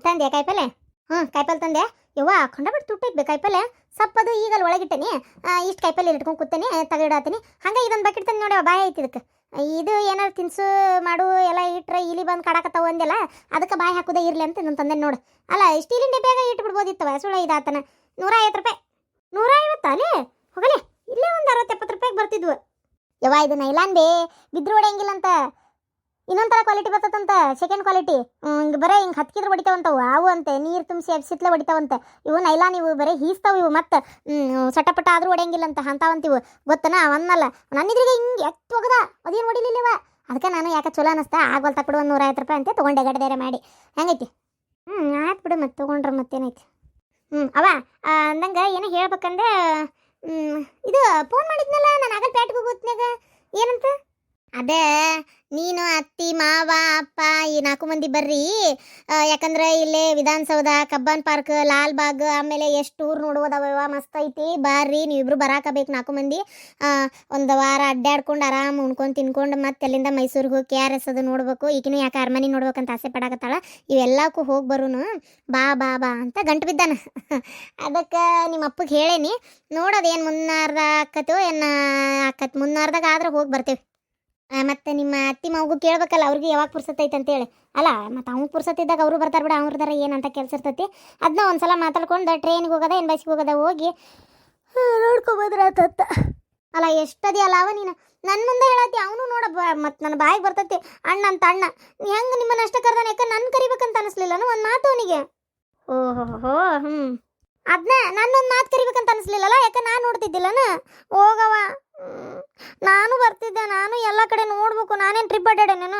ತಂದೆ ಕಾಯಿಪಲ್ಲೆ? ಕಾಯಿಪಲ್ಲೆ ತಂದೆ. ಯವ್ವ ಖಂಡಬಿಟ್ಟು ತುಟ್ಟೈತೆ ಕಾಯಿಪಲ್ಲೆ. ಸಪ್ಪದು ಈಗ ಅಲ್ಲಿ ಒಳಗಿಟ್ಟೇನಿ. ಇಷ್ಟು ಕಾಯಿಪಲ್ಲೆ ಇಟ್ಕೊಂಡು ಕೂತೇನೆ, ತೆಗೆಡಾತೀನಿ. ಹಂಗೆ ಇದೊಂದು ಬಕೆಟ್ ತಂದು ನೋಡಿ ಬಾಯಿ ಐತಿ ಇದಕ್ಕೆ. ಇದು ಏನಾರು ತಿನ್ಸು ಮಾಡು ಎಲ್ಲ ಇಟ್ರೆ ಇಲಿ ಬಂದು ಕಾಡಕತ್ತಾವ ಅಂದೆಲ್ಲ, ಅದಕ್ಕೆ ಬಾಯಿ ಹಾಕೋದೇ ಇರಲಿ ಅಂತ ನನ್ನ ತಂದೆ ನೋಡು. ಅಲ್ಲ ಸ್ಟೀಲಿನ ಡಬ್ಬ್ಯಾಗ ಇಟ್ಬಿಡ್ಬೋದಿತ್ತವ, ಸುಳ್ಳು ಇದಾತನ. 150 ರೂಪಾಯಿ. 150 ಅಲ್ಲೇ ಹೋಗಲೇ, ಇಲ್ಲೇ ಒಂದು 60-70 ರೂಪಾಯಿಗೆ ಬರ್ತಿದ್ವು. ಯವ್ವ ಇದು ನೈಲಾನ್ ಬೇ, ಬಿದ್ರು ಹೊಡೆಯಂಗಿಲ್ಲ ಅಂತ. ಇನ್ನೊಂದು ಥರ ಕ್ವಾಲಿಟಿ ಬರ್ತದಂತ, ಸೆಕೆಂಡ್ ಕ್ವಾಲಿಟಿ. ಹಿಂಗೆ ಬರೀ ಹಿಂಗೆ ಹತ್ಕಿದ್ರೆ ಹೊಡಿತಾವಂತವು ಅವು ಅಂತೆ, ನೀರು ತುಂಬಿಸಿ ಎಬ್ಸಿತ್ಲೆ ಹೊಡಿತಾವಂತೆ. ಇವು ನೈಲಾನ್, ಇವು ಬರೀ ಹೀಸ್ತಾವು ಇವು. ಮತ್ತು ಸಟಪಟ ಆದರೂ ಹೊಡೆಯಂಗಿಲ್ಲ ಅಂತ ಅಂತಾವಂತಿವು. ಗೊತ್ತನ ಅವನ್ನಲ್ಲ ನನ್ನಿದ್ರಿಗೆ ಹಿಂಗೆ ಎತ್ತು ಹೋಗದ, ಅದೇನು ಹೊಡಿಲಿಲ್ಲವ. ಅದಕ್ಕೆ ನಾನು ಯಾಕೆ ಚಲೋ ಅನ್ನಿಸ್ತಾ ಆಗಲ್ ತಕೊಡು, 150 ರೂಪಾಯಿ ಅಂತ ತೊಗೊಂಡೆ ಗಡ್ಡೆರೆ ಮಾಡಿ. ಹೆಂಗೈತಿ? ಆಯ್ತು ಬಿಡು, ಮತ್ತೆ ತೊಗೊಂಡ್ರೆ ಮತ್ತೇನೈತಿ. ಅವ ಅಂದಂಗೆ ಏನೋ ಹೇಳ್ಬೇಕಂದ್ರೆ, ಇದು ಫೋನ್ ಮಾಡಿದ್ನಲ್ಲ ನಾನು ಆಗಲ್ ಪ್ಯಾಟ್ಗೆ ಹೋಗೋತ್ನಾಗ, ಏನಂತ? ಅದೇ ನೀನು ಅತ್ತಿ ಮಾವ ಅಪ್ಪ ಈ 4 ಮಂದಿ ಬರ್ರಿ, ಯಾಕಂದ್ರೆ ಇಲ್ಲೇ ವಿಧಾನಸೌಧ, ಕಬ್ಬನ್ ಪಾರ್ಕ್, ಲಾಲ್ ಬಾಗ್, ಆಮೇಲೆ ಎಷ್ಟು ಊರು ನೋಡುವುದವ, ಮಸ್ತ್ ಐತಿ. ಬರ್ರಿ ನೀವಿಬ್ರು ಬರಾಕಬೇಕು 4 ಮಂದಿ. ಒಂದು ವಾರ ಅಡ್ಡಾಡ್ಕೊಂಡು ಆರಾಮ್ ಉಣ್ಕೊಂಡು ತಿನ್ಕೊಂಡು ಮತ್ತೆ ಅಲ್ಲಿಂದ ಮೈಸೂರಿಗೆ ಹೋಗಿ KRS ಅದು ನೋಡ್ಬೇಕು. ಈಗಿನೂ ಯಾಕೆ ಅರಮನೆ ನೋಡ್ಬೇಕಂತ ಆಸೆ ಪಡಾಕತ್ತಾಳ. ಇವೆಲ್ಲಕ್ಕೂ ಹೋಗಿ ಬರೋನು, ಬಾ ಬಾ ಬಾ ಅಂತ ಗಂಟು ಬಿದ್ದಾನ. ಅದಕ್ಕೆ ನಿಮ್ಮ ಅಪ್ಪಗೆ ಹೇಳೇನಿ, ನೋಡೋದೇನು ಮುನ್ನಾರ್ದ ಆಕತ್ತೋ ಏನು ಆಕತ್. ಮುನ್ನಾರ್ದಾಗ ಆದ್ರೆ ಹೋಗಿ ಬರ್ತೇವೆ. ಮತ್ತು ನಿಮ್ಮ ಅತ್ತಿ ಮಾವಗೂ ಕೇಳ್ಬೇಕಲ್ಲ, ಅವ್ರಿಗೆ ಯಾವಾಗ ಪುರ್ಸತ್ತೈತೆ ಅಂತೇಳಿ. ಅಲ್ಲ ಮತ್ತು ಅವ್ನು ಪುರ್ಸತ್ತಿದ್ದಾಗ ಅವರು ಬರ್ತಾರೆ ಬಿಡ, ಅವ್ರದಾರ ಏನಂತ ಕೆಲಸ ಇರ್ತೈತಿ. ಅದನ್ನ ಒಂದು ಸಲ ಮಾತಾಡ್ಕೊಂಡು ಟ್ರೈನಿಗೆ ಹೋಗೋದ ಏನು ಬಸ್ಸಿಗೆ ಹೋಗೋದ ಹೋಗಿ ನೋಡ್ಕೊಬೋದ್ರ ಆತತ್ತ. ಅಲ್ಲ ಎಷ್ಟದಿ ಅಲ್ಲ ಅವ ನೀನು ನನ್ನ ಮುಂದೆ ಹೇಳತ್ತಿ, ಅವನು ನೋಡ ಮತ್ತು ನನ್ನ ಬಾಯಿಗೆ ಬರ್ತೈತಿ ಅಣ್ಣ ಅಂತ. ಅಣ್ಣ ಹೆಂಗೆ ನಿಮ್ಮನ್ನ ಅಷ್ಟ ಕರ್ದಾನೆ, ಯಾಕೆ ನನ್ನ ಕರಿಬೇಕಂತ ಅನಿಸ್ಲಿಲ್ಲ ಒಂದು ಮಾತು ಅವನಿಗೆ. ಓಹೋ ಅದನ್ನ ನನ್ನೊಂದು ಮಾತು ಕರಿಬೇಕಂತ ಅನಿಸ್ಲಿಲ್ಲಲ್ಲ, ಯಾಕೆ ನಾನು ನೋಡ್ತಿದ್ದಿಲ್ಲನ. ಹೋಗವ ನಾನು ಬರ್ತಿದ್ದೆ, ನಾನು ಎಲ್ಲ ಕಡೆ ನೋಡ್ಬೇಕು. ನಾನೇನು ಟ್ರಿಪ್ ಅಡ್ಡಾಡೆ, ನಾನು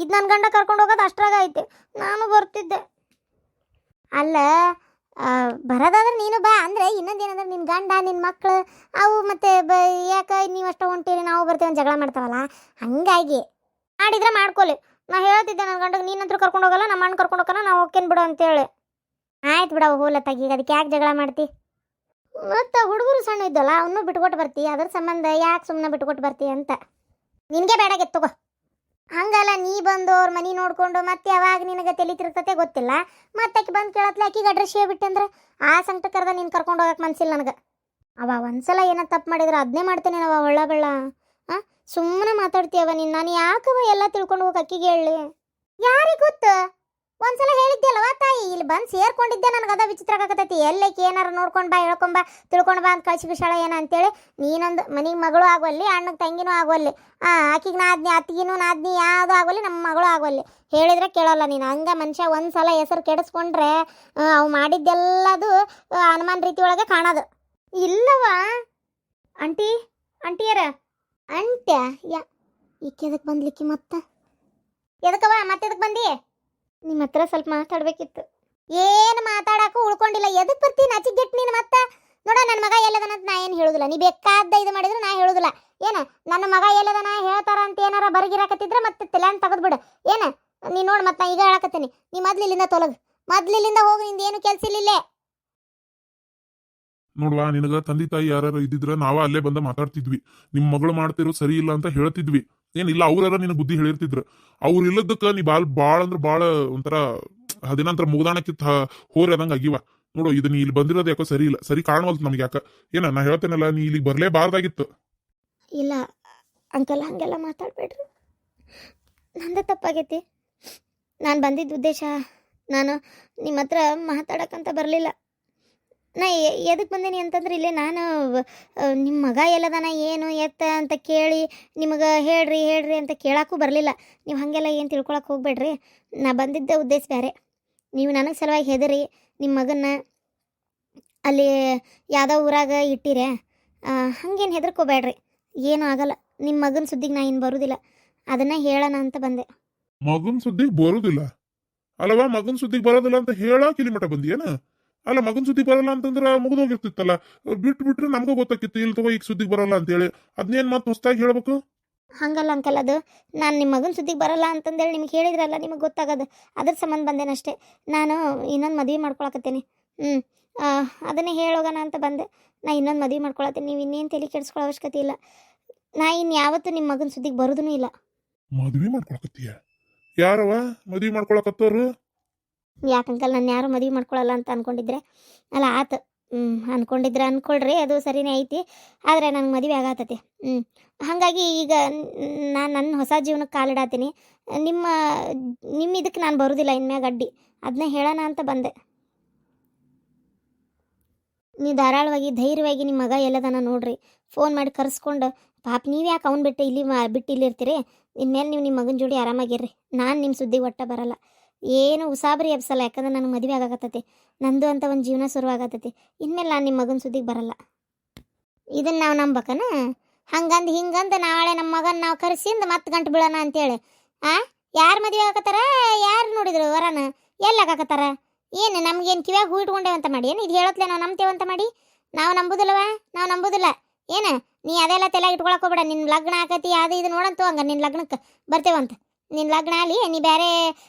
ಇದು ನನ್ನ ಗಂಡ ಕರ್ಕೊಂಡು ಹೋಗೋದು ಅಷ್ಟ್ರಾಗ ಐತೆ, ನಾನು ಬರ್ತಿದ್ದೆ. ಅಲ್ಲ ಬರೋದಾದ್ರೆ ನೀನು ಬಾ, ಅಂದರೆ ಇನ್ನೊಂದೇನಂದ್ರೆ ನಿನ್ನ ಗಂಡ ನಿನ್ನ ಮಕ್ಕಳು ಅವು ಮತ್ತೆ ಯಾಕೆ ನೀವು ಅಷ್ಟು ಹೊಂಟೀರಿ ನಾವು ಬರ್ತೀವಿ ಅಂತ ಜಗಳ ಮಾಡ್ತಾವಲ್ಲ, ಹಂಗಾಗಿ ಮಾಡಿದ್ರೆ ಮಾಡ್ಕೊಲಿ. ನಾ ಹೇಳ್ತಿದ್ದೆ ನನ್ನ ಗಂಡಗೆ, ನೀನಂತರೂ ಕರ್ಕೊಂಡು ಹೋಗಲ್ಲ, ನಮ್ಮ ಅಣ್ಣ ಕರ್ಕೊಂಡು ಹೋಗೋಣ, ನಾವು ಹೋಗ್ತೇನೆ ಬಿಡು ಅಂತೇಳಿ. ಆಯ್ತು ಬಿಡವ ಹೋಲತ್ತಾಗಿ, ಈಗ ಅದಕ್ಕೆ ಯಾಕೆ ಜಗಳ ಮಾಡ್ತಿ? ಮತ್ತು ಹುಡುಗರು ಸಣ್ಣ ಇದ್ದಲ್ಲ, ಅವನು ಬಿಟ್ಕೊಟ್ಟು ಬರ್ತಿ, ಅದ್ರ ಸಂಬಂಧ ಯಾಕೆ ಸುಮ್ಮನೆ ಬಿಟ್ಕೊಟ್ಟು ಬರ್ತಿ ಅಂತ. ನಿನಗೆ ಬೇಡಾಗೆ ತಗೋ. ಹಂಗಲ್ಲ ನೀ ಬಂದು ಅವ್ರ ಮನೆ ನೋಡ್ಕೊಂಡು ಮತ್ತೆ ಯಾವಾಗ ನಿನಗೆ ತಲೆ ತಿರುಗ್ತತೆ ಗೊತ್ತಿಲ್ಲ. ಮತ್ತೆ ಆಕೆ ಬಂದು ಕೇಳತ್ಲೆ, ಆಕಿಗೆ ಅಡ್ರೆಸ್ ಹೇಳ್ಬಿಟ್ಟಂದ್ರೆ ಆ ಸಂಕಟ ಕರೆದ ನೀನು ಕರ್ಕೊಂಡು ಹೋಗಕ್ಕೆ ಮನಸ್ಸಿಲ್ಲ ನನಗೆ. ಅವ ಒಂದ್ಸಲ ಏನೋ ತಪ್ಪು ಮಾಡಿದ್ರೆ ಅದನ್ನೇ ಮಾಡ್ತೇನೆ ನಾವು ಒಳ್ಳ ಬೆಳ್ಳ. ಸುಮ್ಮನೆ ಮಾತಾಡ್ತೀಯವ ನೀನು. ನಾನು ಯಾಕವ ಎಲ್ಲ ತಿಳ್ಕೊಂಡು ಹೋಗಿ ಅಕ್ಕಿಗೆ ಹೇಳಿ? ಯಾರಿಗೆ ಗೊತ್ತು? ಒಂದ್ಸಲ ಹೇಳಿದ್ದೆಲ್ಲವ ತಾಯಿ, ಇಲ್ಲಿ ಬಂದು ಸೇರ್ಕೊಂಡಿದ್ದೆ. ನನಗೆ ಅದ ವಿಚಿತ್ರ ಆಗತೈತಿ. ಎಲ್ಲಕ್ಕೆ ಏನಾರು ನೋಡ್ಕೊಂಡು ಬಾ, ಹೇಳ್ಕೊಂಬ, ತಿಳ್ಕೊಂಡು ಬಾ ಅಂತ ಕಳಿಸಿ ಬಿಸಾಳ ಏನ ಅಂತೇಳಿ. ನೀನೊಂದು ಮನೆಗೆ ಮಗಳು ಆಗೋಲ್ಲಿ, ಅಣ್ಣಗೆ ತಂಗಿನೂ ಆಗೋಲ್ಲಿ, ಆಕಿಗೆ ನಾದ್ನಿ, ಅತ್ತಿಗಿನೂ ನಾದ್ನಿ, ಯಾವುದೂ ಆಗೋಲ್ಲಿ, ನಮ್ಮ ಮಗಳು ಆಗೋಲ್ಲಿ. ಹೇಳಿದ್ರೆ ಕೇಳಲ್ಲ ನೀನು. ಹಂಗೆ ಮನುಷ್ಯ ಒಂದು ಸಲ ಹೆಸರು ಕೆಡಿಸ್ಕೊಂಡ್ರೆ ಅವು ಮಾಡಿದ್ದೆಲ್ಲದು ಅನುಮಾನ ರೀತಿ ಒಳಗೆ ಕಾಣೋದು. ಇಲ್ಲವ ಆಂಟಿ, ಆಂಟಿಯರ ಅಂಟ್ಯಾ ಈಕೆ ಎದಕ್ಕೆ ಬಂದ್ಲಿಕ್ಕಿ ಮತ್ತೆ? ಎದಕ್ಕವ ಮತ್ತೆ ಎದಕ್ಕೆ ಬಂದಿ? ನಿಮ್ಮ ಹತ್ರ ಸ್ವಲ್ಪ ಮಾತಾಡ್ಬೇಕಿತ್ತು. ಏನು ಮಾತಾಡಕ್ಕೂ ಉಳ್ಕೊಂಡಿಲ್ಲ. ಎದಕ್ಕೆ ಬರ್ತೀನಿ ಅಚಿಗೆಟ್ಟು ನೀನು ಮತ್ತೆ? ನೋಡ ನನ್ನ ಮಗ ಎಲ್ಲದನಂತ ನಾ ಏನು ಹೇಳುದಿಲ್ಲ. ನೀ ಬೇಕಾದ ಇದು ಮಾಡಿದ್ರೆ ನಾ ಹೇಳುದಿಲ್ಲ. ಏನ ನನ್ನ ಮಗ ಎಲ್ಲದನ ಹೇಳ್ತಾರ ಅಂತ ಏನಾರ ಬರಗಿರಾಕತ್ತಿದ್ರೆ ಮತ್ತೆ ತಲೆಯನ್ನು ತೆಗೆದ್ಬಿಡು. ಏನ ನೀ ನೋಡಿ ಮತ್ತೆ ನಾ ಈಗ ಹೇಳಕತ್ತೀನಿ, ನೀ ಮೊದ್ಲು ಇಲ್ಲಿಂದ ತೊಲಗು, ಮೊದ್ಲು ಇಲ್ಲಿಂದ ಹೋಗಿ. ನಿಂದ ಏನು ಕೆಲಸ ಇಲ್ಲಿಲ್ಲೇ ನೋಡ್ವಾ. ನಿನಗ ತಂದೆ ತಾಯಿ ಯಾರು ಇದ್ದಿದ್ರ ನಾವ ಅಲ್ಲೇ ಬಂದ ಮಾತಾಡ್ತಿದ್ವಿ. ನಿಮ್ ಮಗಳು ಮಾಡ್ತಿರೋ ಸರಿ ಇಲ್ಲ ಅಂತ ಹೇಳ್ತಿದ್ವಿ. ಏನಿಲ್ಲ ಅವ್ರಾರ ನಿನಗೆ ಬುದ್ಧಿ ಹೇಳಿರ್ತಿದ್ರು. ಅವ್ರು ಇಲ್ಲದಕ್ಕ ನೀ ಬಾಳ ಅಂದ್ರೆ ಬಾಳ ಒಂಥರ ಅದೇನಂತರ ಮುಗ್ದಾಣಕ್ಕಿತ್ತ ಹೋರಿ ಅದಂಗ ಆಗಿವ. ನೋಡು ಇದು ನೀ ಇಲ್ಲಿ ಬಂದಿರೋದು ಯಾಕೋ ಸರಿ ಇಲ್ಲ, ಸರಿ ಕಾಣವಲ್ತು ನಮ್ಗೆ. ಯಾಕ ಏನ ನಾ ಹೇಳ್ತೇನಲ್ಲ, ನೀ ಇಲ್ಲಿಗೆ ಬರ್ಲೇಬಾರ್ದಾಗಿತ್ತು. ಇಲ್ಲ ಅಂಕಲ್, ಹಂಗೆಲ್ಲ ಮಾತಾಡ್ಬೇಡ್ರಿ. ನಂದೇ ತಪ್ಪಾಗೈತಿ. ನಾನು ಬಂದಿದ್ದ ಉದ್ದೇಶ, ನಾನು ನಿಮ್ಮ ಹತ್ರ ಮಾತಾಡಕ್ಕಂತ ಬರಲಿಲ್ಲ. ನಾ ಎದಕ್ಕೆ ಬಂದೀನಿ ಅಂತಂದ್ರೆ, ಇಲ್ಲೇ ನಾನು ನಿಮ್ಮ ಮಗ ಎಲ್ಲದಾನ ಏನು ಎತ್ತ ಅಂತ ಕೇಳಿ ನಿಮಗೆ ಹೇಳ್ರಿ ಹೇಳ್ರಿ ಅಂತ ಕೇಳಕ್ಕೂ ಬರಲಿಲ್ಲ. ನೀವು ಹಾಗೆಲ್ಲ ಏನು ತಿಳ್ಕೊಳಕ್ಕೆ ಹೋಗ್ಬೇಡ್ರಿ. ನಾ ಬಂದಿದ್ದ ಉದ್ದೇಶ ಬೇರೆ. ನೀವು ನನಗೆ ಸಲುವಾಗಿ ಹೆದರಿ ನಿಮ್ಮ ಮಗನ್ನ ಅಲ್ಲಿ ಯಾವುದೋ ಊರಾಗ ಇಟ್ಟಿರೆ, ಹಂಗೇನು ಹೆದರ್ಕೋಬೇಡ್ರಿ. ಏನೂ ಆಗಲ್ಲ. ನಿಮ್ಮ ಮಗನ ಸುದ್ದಿಗೆ ನಾ ಇನ್ನು ಬರೋದಿಲ್ಲ, ಅದನ್ನು ಹೇಳೋಣ ಅಂತ ಬಂದೆ. ಮಗನ್ ಸುದ್ದಿಗೆ ಬರೋದಿಲ್ಲ ಅಲ್ಲವಾ? ಮಗನ್ ಸುದ್ದಿಗೆ ಬರೋದಿಲ್ಲ ಅಂತ ಹೇಳಕ್ ಇಲ್ಲಿ ಮಠ ಬಂದಿಯೇನ? ಅಲ್ಲ ಮಗನ್ ಸುದ್ದಿ ಬರಲ್ಲ ಅಂತಂದ್ರೆ ಮುಗಿದೋಗಿರ್ತಿತ್ತಲ್ಲ. ಬಿಟ್ರೆ ನಮ್ಗೂ ಗೊತ್ತಾಕಿತ್ತು ಇಲ್ಲಿ ತಗೋ ಈಗ ಸುದ್ದಿಗೆ ಬರಲ್ಲ ಅಂತೇಳಿ. ಅದನ್ನೇನು ಮತ್ತೆ ಹೊಸ್ದಾಗಿ ಹೇಳ್ಬೇಕು? ಹಂಗಲ್ಲ ಅಂಕಲ್, ಅದು ನಾನು ನಿಮ್ಮ ಮಗನ ಸುದ್ದಿಗೆ ಬರಲ್ಲ ಅಂತಂದೇಳಿ ನಿಮ್ಗೆ ಹೇಳಿದ್ರಲ್ಲ, ನಿಮಗೆ ಗೊತ್ತಾಗೋದು ಅದ್ರ ಸಂಬಂಧ ಬಂದೇನಷ್ಟೇ. ನಾನು ಇನ್ನೊಂದು ಮದುವೆ ಮಾಡ್ಕೊಳಕತ್ತೀನಿ. ಅದನ್ನೇ ಹೇಳೋಗೋಣ ಅಂತ ಬಂದೆ. ನಾ ಇನ್ನೊಂದು ಮದುವೆ ಮಾಡ್ಕೊಳತ್ತೀನಿ. ನೀವು ಇನ್ನೇನು ತಲೆ ಕೆಡಿಸ್ಕೊಳ್ಳೋ ಅವಶ್ಯಕತೆ ಇಲ್ಲ. ನಾ ಇನ್ನು ಯಾವತ್ತೂ ನಿಮ್ಮ ಮಗನ ಸುದ್ದಿಗೆ ಬರೋದೂ ಇಲ್ಲ. ಮದ್ವಿ ಮಾಡ್ಕೊಳಕತ್ತೀಯ? ಯಾರವ ಮದ್ವಿ ಮಾಡ್ಕೊಳಕತ್ತವ್ರು? ಯಾಕಂಕಲ್ ನಾನು ಯಾರು ಮದುವೆ ಮಾಡ್ಕೊಳ್ಳಲ್ಲ ಅಂತ ಅಂದ್ಕೊಂಡಿದ್ರೆ ಅಲ್ಲ ಆತು. ಅಂದ್ಕೊಂಡಿದ್ರೆ ಅಂದ್ಕೊಳ್ರಿ, ಅದು ಸರಿನೇ ಐತಿ. ಆದರೆ ನನಗೆ ಮದುವೆ ಆಗತ್ತತಿ. ಹಾಗಾಗಿ ಈಗ ನಾನು ನನ್ನ ಹೊಸ ಜೀವನಕ್ಕೆ ಕಾಲಿಡಾತೀನಿ. ನಿಮ್ಮ ನಿಮ್ಮ ಇದಕ್ಕೆ ನಾನು ಬರೋದಿಲ್ಲ ಇನ್ಮ್ಯಾಗ ಅಡ್ಡಿ. ಅದನ್ನ ಹೇಳೋಣ ಅಂತ ಬಂದೆ. ನೀವು ಧಾರಾಳವಾಗಿ ಧೈರ್ಯವಾಗಿ ನಿಮ್ಮ ಮಗ ಎಲ್ಲದನ್ನ ನೋಡ್ರಿ, ಫೋನ್ ಮಾಡಿ ಕರೆಸ್ಕೊಂಡು. ಪಾಪ ನೀವು ಯಾಕೆ ಅವ್ನು ಬಿಟ್ಟು ಬಿಟ್ಟು ಇಲ್ಲಿ ಇರ್ತೀರಿ? ಇನ್ಮೇಲೆ ನೀವು ನಿಮ್ಮ ಮಗನ ಜೋಡಿ ಆರಾಮಾಗಿರ್ರಿ. ನಾನು ನಿಮ್ಮ ಸುದ್ದಿ ಒಟ್ಟ ಬರಲ್ಲ, ಏನು ಉಸಾಬರಿ ಎಬ್ಸಲ್ಲ. ಯಾಕಂದ್ರೆ ನನಗೆ ಮದುವೆ ಆಗಾಕತ್ತೈತಿ, ನಂದು ಅಂತ ಒಂದು ಜೀವನ ಶುರುವಾಗತ್ತೈತಿ. ಇನ್ಮೇಲೆ ನಾನು ನಿಮ್ಮ ಮಗನ ಸುದ್ದಿಗೆ ಬರಲ್ಲ. ಇದನ್ನು ನಾವು ನಂಬಕನ? ಹಂಗಂದು ಹಿಂಗಂದು ನಾಳೆ ನಮ್ಮ ಮಗನ ನಾವು ಕರೆಸಿಂದ ಮತ್ತೆ ಗಂಟು ಬೀಳೋಣ ಅಂತೇಳಿ ಯಾರು ಮದುವೆ ಆಗತ್ತಾರ? ಯಾರು ನೋಡಿದ್ರು ವರನ? ಎಲ್ಲಿ ಆಗಾಕತ್ತಾರ? ಏನು ನಮ್ಗೇನು ಕಿವ್ಯಾಗ ಹೂ ಇಟ್ಕೊಂಡೇವಂತ ಮಾಡಿ ಏನು ಇದು ಹೇಳತ್ಲೆ ನಾವು ನಂಬ್ತೇವಂತ ಮಾಡಿ? ನಾವು ನಂಬುದಿಲ್ಲವ, ನಾವು ನಂಬುದಿಲ್ಲ. ಏನು ನೀ ಅದೆಲ್ಲ ತಲೆಗೆ ಇಟ್ಕೊಳಕ್ ಹೋಗ್ಬೇಡ. ನಿನ್ನ ಲಗ್ನ ಆಕತಿ ಅದು ಇದು ನೋಡಂತು ಹಂಗ ನಿನ್ನ ಲಗ್ನಕ್ಕೆ ಬರ್ತೇವಂತ. ನಿನ್ನ ಲಗ್ನ ಅಲ್ಲಿ ನೀ ಬೇರೆ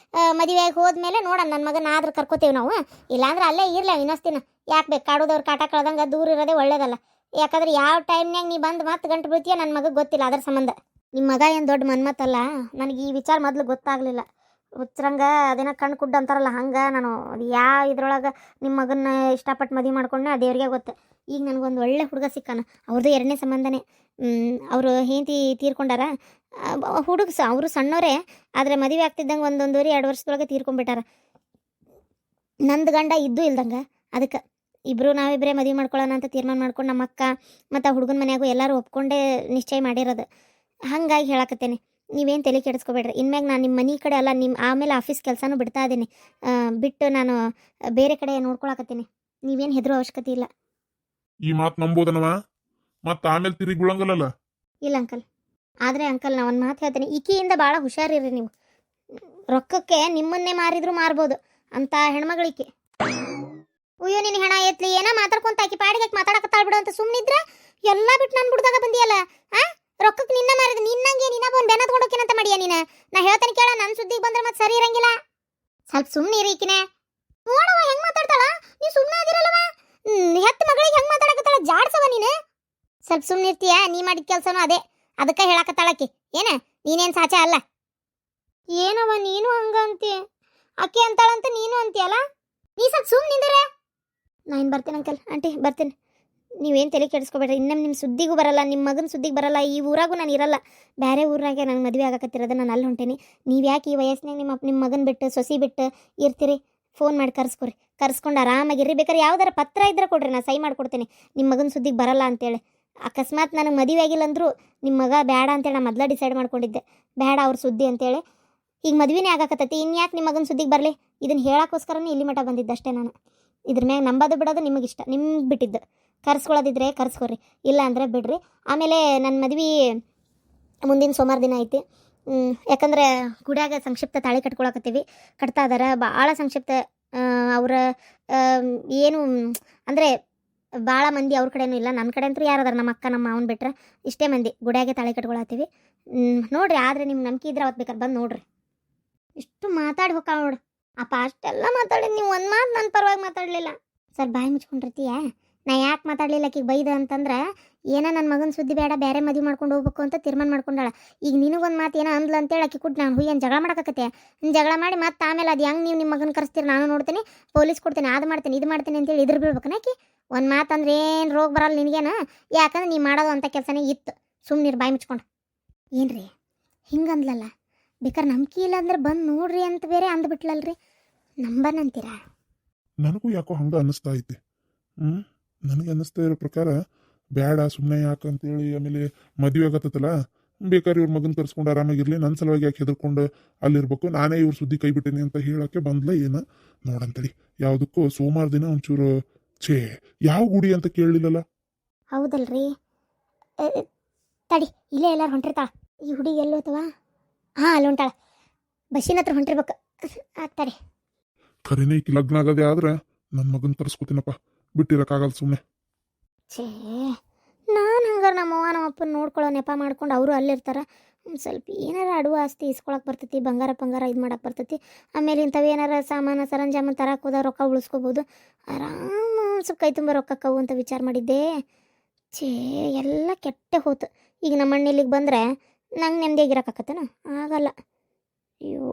ಮದುವೆಯಾಗಿ ಹೋದ್ಮೇಲೆ ನೋಡೋಣ, ನನ್ನ ಮಗನ ಆದ್ರೂ ಕರ್ಕೋತೇವೆ ನಾವು. ಇಲ್ಲಾಂದ್ರೆ ಅಲ್ಲೇ ಇರಲ್ಲ ಇನ್ನೊಸ್ತಿನ. ಯಾಕೆ ಬೇಕು ಕಾಡೋದವ್ರು ಕಾಟ ಕಳ್ದಂಗೆ ದೂರ ಇರೋದೇ ಒಳ್ಳೇದಲ್ಲ. ಯಾಕಂದ್ರೆ ಯಾವ ಟೈಮ್ನಾಗ ನೀ ಬಂದು ಮತ್ತೆ ಗಂಟು ಬೀಳ್ತೀಯ ನನ್ನ ಮಗಗೆ ಗೊತ್ತಿಲ್ಲ. ಅದ್ರ ಸಂಬಂಧ ನಿಮ್ಮ ಮಗ ಏನು ದೊಡ್ಡ ಮನ್ಮತ್ತಲ್ಲ. ನನಗೆ ಈ ವಿಚಾರ ಮೊದಲು ಗೊತ್ತಾಗಲಿಲ್ಲ. ಹುಚ್ಚರಂಗ ಅದೇನೋ ಕಣ್ಣು ಕುಡ್ಡು ಅಂತಾರಲ್ಲ ಹಂಗೆ ನಾನು ಅದು ಯಾವ ಇದ್ರೊಳಗೆ ನಿಮ್ಮ ಮಗನ್ನ ಇಷ್ಟಪಟ್ಟು ಮದುವೆ ಮಾಡ್ಕೊಂಡೆ ಅದು ದೇವ್ರಿಗೆ ಗೊತ್ತು. ಈಗ ನನಗೊಂದು ಒಳ್ಳೆ ಹುಡುಗ ಸಿಕ್ಕಾನ. ಅವ್ರದ್ದು ಎರಡನೇ ಸಂಬಂಧನೇ. ಅವರು ಹೆಂಡತಿ ತೀರ್ಕೊಂಡಾರ. ಹುಡುಗ ಅವರು ಸಣ್ಣವರೇ, ಆದರೆ ಮದುವೆ ಆಗ್ತಿದ್ದಂಗೆ 1-1.5 ವರ್ಷದೊಳಗೆ ತೀರ್ಕೊಂಡ್ಬಿಟ್ಟಾರ. ನಂದು ಗಂಡ ಇದ್ದೂ ಇಲ್ದಂಗೆ. ಅದಕ್ಕೆ ನಾವಿಬ್ಬರೇ ಮದುವೆ ಮಾಡ್ಕೊಳ್ಳೋಣ ಅಂತ ತೀರ್ಮಾನ ಮಾಡ್ಕೊಂಡು ನಮ್ಮ ಅಕ್ಕ ಮತ್ತು ಆ ಹುಡುಗನ ಮನೆಯಾಗೂ ಎಲ್ಲರೂ ಒಪ್ಕೊಂಡೇ ನಿಶ್ಚಯ ಮಾಡಿರೋದು. ಹಾಗಾಗಿ ಹೇಳಕತ್ತೇನೆ, ನೀವೇನು ತಲೆ ಕೆಡಿಸ್ಕೊಬೇಡ್ರಿ. ಇನ್ಮ್ಯಾಗ ನಾನು ನಿಮ್ಮ ಮನೆ ಕಡೆ ಅಲ್ಲ, ನಿಮ್ಮ ಆಮೇಲೆ ಆಫೀಸ್ ಕೆಲಸನೂ ಬಿಡ್ತಾ ಇದ್ದೀನಿ. ಬಿಟ್ಟು ನಾನು ಬೇರೆ ಕಡೆ ನೋಡ್ಕೊಳಕತ್ತೀನಿ. ನೀವೇನು ಹೆದರೋ ಅವಶ್ಯಕತೆ ಇಲ್ಲ. ಈ ಮಾತು ನಂಬೋದನವ ಮತ್ತೆ ಆಮೇಲೆ ತಿರುಗಿ ಬೀಳಂಗಲ್ಲ. ಇಲ್ಲ ಅಂಕಲ್. ಆದರೆ ಅಂಕಲ್ ನಾ ಒಂದು ಮಾತು ಹೇಳ್ತೀನಿ, ಈಕಿಯಿಂದ ಭಾಳ ಹುಷಾರಿರ್ರಿ ನೀವು. ರೊಕ್ಕಕ್ಕೆ ನಿಮ್ಮನ್ನೇ ಮಾರಿದ್ರು ಮಾರ್ಬೋದು ಅಂತ ಹೆಣ್ಮಗಳಿಕೆ. ಅಯ್ಯೋ ನಿನ್ನ ಹೆಣ ಎತ್ಲಿ ಏನೋ ಮಾತಾಡ್ಕೊಂತ ಆಕಿ ಪಾಡಿಗೆ ಮಾತಾಡಕತ್ತಾಳ ಬಿಡು ಅಂತ ಸುಮ್ಮನಿದ್ರೆ ಎಲ್ಲ ಬಿಟ್ಟು ನನ್ನ ಬಿಡ್ದಾಗ ಬಂದಿಯಲ್ಲ. ರೊಕ್ಕಕ್ಕೆ ನಿನ್ನ ಮಾರಿದ ನಿನ್ನಂಗೆ ನಿನ್ನ ಬಂದು ಬೆನ್ನ ತಗೊಂಡೋಕೇನಂತ ಮಾಡಿಯ ನೀನು? ನಾ ಹೇಳ್ತಾನೆ ಕೇಳ, ನನ್ನ ಸುದ್ದಿಗೆ ಬಂದ್ರೆ ಮತ್ತೆ ಸರಿ ಇರಂಗಿಲ್ಲ. ಸ್ವಲ್ಪ ಸುಮ್ಮನೆ ಇರಿ. ಈಕಿನೇ ನೋಡವ ಹೆಂಗೆ ಮಾತಾಡ್ತಾಳ. ನೀವು ಸುಮ್ಮನೆ ಆಗಿರಲ್ಲವ. ಹೆತ್ತ ಮಗಳಿಗೆ ಹೆಂಗೆ ಮಾತಾಡಕತ್ತಾಳ ಜಾಡ್ಸವ ನೀನು. ಸ್ವಲ್ಪ ಸುಮ್ಮನೆ ಇರ್ತೀಯ? ನೀ ಮಾಡಿದ ಕೆಲಸನೂ ಅದೇ, ಅದಕ್ಕೆ ಹೇಳಕತ್ತಾಳಕಿ. ಏನ ನೀನೇನು ಸಾಚ ಅಲ್ಲ. ಏನವ ನೀನು ಹಂಗ ಅಂತೀಯ? ಅಕ್ಕಿ ಅಂತಾಳಂತ ನೀನು ಅಂತೀಯಲ್ಲ. ನೀ ಸ್ವಲ್ಪ ಸುಮ್ಮನೆ ನಿಂದರೆ. ನಾನು ಬರ್ತೀನಿ ಅಂಕಲ್, ಆಂಟಿ ಬರ್ತೀನಿ. ನೀವೇನು ತಲೆ ಕೆಡಿಸ್ಕೊಬೇಡ್ರಿ. ಇನ್ನೊಮ್ಮೆ ನಿಮ್ಮ ಸುದ್ದಿಗೂ ಬರಲ್ಲ, ನಿಮ್ಮ ಮಗನ ಸುದ್ದಿಗೆ ಬರಲ್ಲ. ಈ ಊರಾಗೂ ನಾನು ಇರಲ್ಲ, ಬೇರೆ ಊರಾಗೆ ನಂಗೆ ಮದುವೆ ಆಗಕತ್ತಿರೋದು. ನಾನು ಅಲ್ಲಿ ಹೊಂಟೇನಿ. ನೀವು ಯಾಕೆ ಈ ವಯಸ್ಸಿನಾಗ ನಿಮ್ಮ ಮಗನ ಬಿಟ್ಟು ಸೊಸಿ ಬಿಟ್ಟು ಇರ್ತೀರಿ? ಫೋನ್ ಮಾಡಿ ಕರ್ಸ್ಕೊರಿ, ಕರ್ಸ್ಕೊಂಡು ಆರಾಮಾಗಿರ್ರಿ. ಬೇಕಾದ್ರೆ ಯಾವ್ದಾರ ಪತ್ರ ಇದ್ರೆ ಕೊಡ್ರಿ, ನಾನು ಸಹಿ ಮಾಡ್ಕೊಡ್ತೀನಿ. ನಿಮ್ಮ ಮಗನ ಸುದ್ದಿಗೆ ಬರಲ್ಲ ಅಂತೇಳಿ. ಅಕಸ್ಮಾತ್ ನನಗೆ ಮದುವೆ ಆಗಿಲ್ಲ ಅಂದರೂ ನಿಮ್ಮ ಮಗ ಬೇಡ ಅಂತೇಳಿ ನಾನು ಮೊದಲೇ ಡಿಸೈಡ್ ಮಾಡ್ಕೊಂಡಿದ್ದೆ, ಬೇಡ ಅವ್ರ ಸುದ್ದಿ ಅಂತೇಳಿ. ಈಗ ಮದುವೆನೇ ಆಗಾಕತ್ತೈತಿ, ಇನ್ಯಾಕೆ ನಿಮ್ಮ ಮಗನ ಸುದ್ದಿಗೆ ಬರಲಿ? ಇದನ್ನು ಹೇಳೋಕ್ಕೋಸ್ಕರನೇ ಇಲ್ಲಿ ಮಟ್ಟ ಬಂದಿದ್ದಷ್ಟೇ ನಾನು. ಇದ್ರ ಮ್ಯಾಗ ನಂಬೋದು ಬಿಡೋದು ನಿಮಗಿಷ್ಟ, ನಿಮ್ಗೆ ಬಿಟ್ಟಿದ್ದು. ಕರ್ಸ್ಕೊಳ್ಳೋದಿದ್ರೆ ಕರ್ಸ್ಕೊರಿ, ಇಲ್ಲ ಅಂದರೆ ಬಿಡ್ರಿ. ಆಮೇಲೆ ನನ್ನ ಮದುವೆ ಮುಂದಿನ ಸೋಮವಾರ ದಿನ ಐತಿ. ಯಾಕಂದ್ರೆ ಗುಡಿಯಾಗ ಸಂಕ್ಷಿಪ್ತ ತಾಳಿ ಕಟ್ಕೊಳಕತ್ತೀವಿ. ಕಟ್ತಾ ಇದಾರೆ ಭಾಳ ಸಂಕ್ಷಿಪ್ತ. ಅವರ ಏನು ಅಂದರೆ ಭಾಳ ಮಂದಿ ಅವ್ರ ಕಡೆನೂ ಇಲ್ಲ, ನನ್ನ ಕಡೆ ಅಂತೂ ಯಾರದಾರ, ನಮ್ಮ ಅಕ್ಕ ನಮ್ಮ ಮಾವನ ಬಿಟ್ರೆ ಇಷ್ಟೇ ಮಂದಿ ಗುಡಿಯಾಗೆ ತಾಳಿ ಕಟ್ಕೊಳತ್ತೀವಿ. ನೋಡ್ರಿ, ಆದರೆ ನಿಮ್ಮ ನಂಬಿಕೆ ಇದ್ರೆ ಅವತ್ತು ಬೇಕಾದ್ರೆ ಬಂದು ನೋಡ್ರಿ. ಇಷ್ಟು ಮಾತಾಡಿ ಹೋಗ ನೋಡು ಅಪ್ಪ. ಅಷ್ಟೆಲ್ಲ ಮಾತಾಡಿ ನೀವು ಒಂದು ಮಾತು ನನ್ನ ಪರವಾಗಿ ಮಾತಾಡಲಿಲ್ಲ. ಸರ್ ಬಾಯಿ ಮುಚ್ಕೊಂಡಿರ್ತೀಯ? ನಾ ಯಾಕೆ ಮಾತಾಡಲಿಲ್ಲ ಆಕಿಗೆ ಬೈದ ಅಂತಂದ್ರೆ, ಏನೋ ನನ್ನ ಮಗನ ಸುದ್ದಿ ಬೇಡ, ಬೇರೆ ಮದುವೆ ಮಾಡ್ಕೊಂಡು ಹೋಗ್ಬೇಕು ಅಂತ ತೀರ್ಮಾನ ಮಾಡ್ಕೊಂಡಾಳ. ಈಗ ನಿನಗೊಂದು ಮಾತು ಏನೋ ಅಂದ್ಲು ಅಂತೇಳಿ ಆಕಿ ಕೊಟ್ಟು ನಾನು ಏನು ಜಗಳ ಮಾಡಕತ್ತೆ? ಜಗಳ ಮಾಡಿ ಮತ್ತೆ ಆಮೇಲೆ ಅದು ಹೆಂಗೆ ನೀವು ನಿಮ್ಮ ಮಗನ ಕರೆಸ್ತೀರಿ, ನಾನು ನೋಡ್ತೀನಿ, ಪೊಲೀಸ್ ಕೊಡ್ತೀನಿ, ಅದು ಮಾಡ್ತೀನಿ ಇದು ಮಾಡ್ತೀನಿ ಅಂತೇಳಿ ಇದ್ರ ಬೀಳ್ಬೇಕು ನಾಕಿ. ಒಂದು ಮಾತು ಅಂದ್ರೆ ಏನು ರೋಗ ಬರಲ್ಲ ನಿನಗೇನ? ಯಾಕಂದ್ರೆ ನೀ ಮಾಡೋದು ಅಂಥ ಕೆಲಸನೇ ಇತ್ತು. ಸುಮ್ಮನಿರು ಬಾಯಿ ಮುಚ್ಕೊಂಡು. ಏನ್ರಿ ಹಿಂಗಂದ್ಲಲ್ಲ? ಬೇಕಾದ್ರೆ ನಂಬಿಕೆ ಇಲ್ಲ ಅಂದ್ರೆ ಬಂದು ನೋಡ್ರಿ ಅಂತ ಬೇರೆ ಅಂದ್ಬಿಟ್ಲಲ್ರಿ. ನಂಬನಂತೀರಾ? ನನಗೂ ಯಾಕೋ ಹಂಗೆ ಅನ್ನಿಸ್ತಾ ಐತಿ. ನನಗೆ ಅನ್ನಿಸ್ತಾ ಇರೋ ಪ್ರಕಾರ ಬೇಡ ಸುಮ್ಮನೆ ಯಾಕಂತೇಳಿ. ಆಮೇಲೆ ಮದುವೆ ಆಗತ್ತಲ್ಲ, ಬೇಕಾದ್ರೆ ಇವ್ರ ಮಗನ ಕರ್ಸ್ಕೊಂಡು ಆರಾಮಾಗಿರ್ಲಿ, ನನ್ನ ಸಲುವಾಗಿ ಯಾಕೆ ಹೆದರ್ಕೊಂಡು ಅಲ್ಲಿರ್ಬೇಕು, ನಾನೇ ಇವ್ರ ಸುದ್ದಿ ಕೈ ಬಿಟ್ಟೇನೆ ಅಂತ ಹೇಳೋಕ್ಕೆ ಬಂದ್ಲ ಏನು ನೋಡಂತಳಿ. ಯಾವುದಕ್ಕೂ ಸೋಮವಾರ ದಿನ ಒಂಚೂರು ಯಾವ ಗುಡಿ ಅಂತ ಕೇಳಲಿಲ್ಲಲ್ಲ. ಹೌದಲ್ರಿ, ತಡಿ ಇಲ್ಲೇ ಎಲ್ಲಾರು ಹೊಂಟಿರ್ತಾಳ. ಈ ಹುಡುಗಿ ಎಲ್ಲೋತವಾ? ಹಾಂ ಅಲ್ಲಿ ಹೊಂಟಾಳ, ಬಸ್ಸಿನ ಹತ್ರ ಹೊಂಟಿರ್ಬೇಕು. ಆಗ್ತಾರೆ ಖರೇನೆ ಈಕಿ ಲಗ್ನ ಆಗದೆ ಆದ್ರೆ ನನ್ನ ಮಗನ ತರಿಸ್ಕೊತೀನಪ್ಪ, ಬಿಟ್ಟಿರೋಕ್ಕಾಗಲ್ಲ ಸುಮ್ಮನೆ. ನಾನು ಹಂಗಾರೆ ನಮ್ಮವ್ವ ನಮ್ಮಪ್ಪನ ನೋಡ್ಕೊಳ್ಳೋ ನೆಪ ಮಾಡ್ಕೊಂಡು ಅವರು ಅಲ್ಲಿರ್ತಾರೆ. ಸ್ವಲ್ಪ ಏನಾರ ಅಡುವ ಆಸ್ತಿ ಇಸ್ಕೊಳಕ್ಕೆ ಬರ್ತೈತಿ, ಬಂಗಾರ ಇದು ಮಾಡಕ್ಕೆ ಬರ್ತೈತಿ. ಆಮೇಲೆ ಇಂಥವು ಏನಾರ ಸಾಮಾನು ಸರಂಜಾಮನ್ ತರಕ್ಕೆ ಹೋದ ರೊಕ್ಕ ಉಳಿಸ್ಕೋಬೋದು. ಆರಾಮ ಸ್ವಲ್ಪ ಕೈ ತುಂಬ ರೊಕ್ಕಕ್ಕವು ಅಂತ ವಿಚಾರ ಮಾಡಿದ್ದೆ. ಎಲ್ಲ ಕೆಟ್ಟೆ ಹೋತು. ಈಗ ನಮ್ಮ ಅಣ್ಣ ಇಲ್ಲಿಗೆ ಬಂದರೆ ನಂಗೆ ನೆಮ್ಮದಿಯಾಗಿರೋಕ್ಕಾಗತ್ತೇನ? ಆಗಲ್ಲ. ಅಯ್ಯೋ.